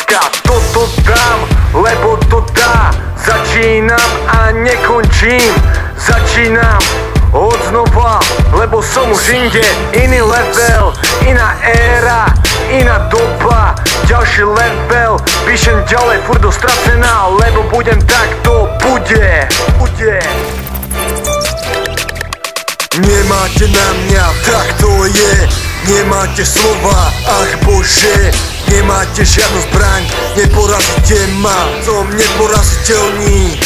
láska, toto dám, lebo to dá. Začínam a nekončím, začínam odznova, lebo som už inde. Iný level, iná éra, iná doba, ďalší level. Píšem ďalej, furt dostracená, lebo budem tak, to bude. Nemáte na mňa, tak to je. Nemáte slova, ach bože. Nemáte žiadnu zbraň, neporazíte ma, som neporaziteľný.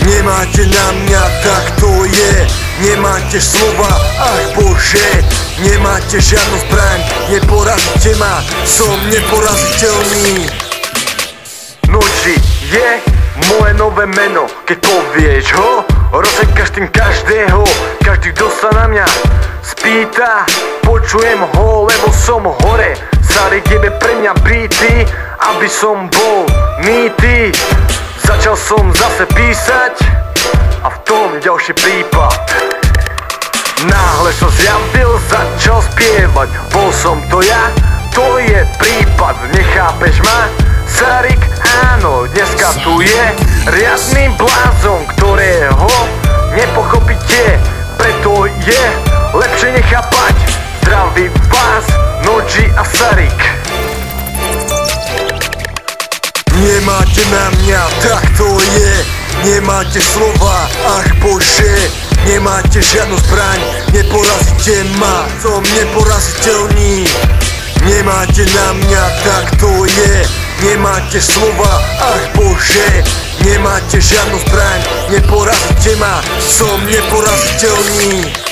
Nemáte na mňa, tak to je. Nemáte slova, ach bože. Nemáte žiadnu zbraň, neporazíte ma, som neporaziteľný. Noči je moje nové meno, keď povieš ho, rozsekáš tým každého. Každý, kto sa na mňa spýta, počujem ho, lebo som hore. Sarik jebe pre mňa beaty, aby som bol mýty. Začal som zase písať a v tom ďalší prípad. Náhle som zjavil, začal spievať, bol som to ja, to je prípad. Nechápeš ma? Sarik, áno, dneska tu je riadny blázon, ktorého nepochopíte, preto je lepšie nechápať. Zdraví vás, Noji a Sarik. Nemáte na mňa, tak to je. Nemáte slova, ach bože. Nemáte žiadnu zbraň, neporazíte ma, som neporaziteľný. Nemáte na mňa, tak to je. Nemáte slova, ach bože. Nemáte žiadnu zbraň, neporazíte ma, som neporaziteľný.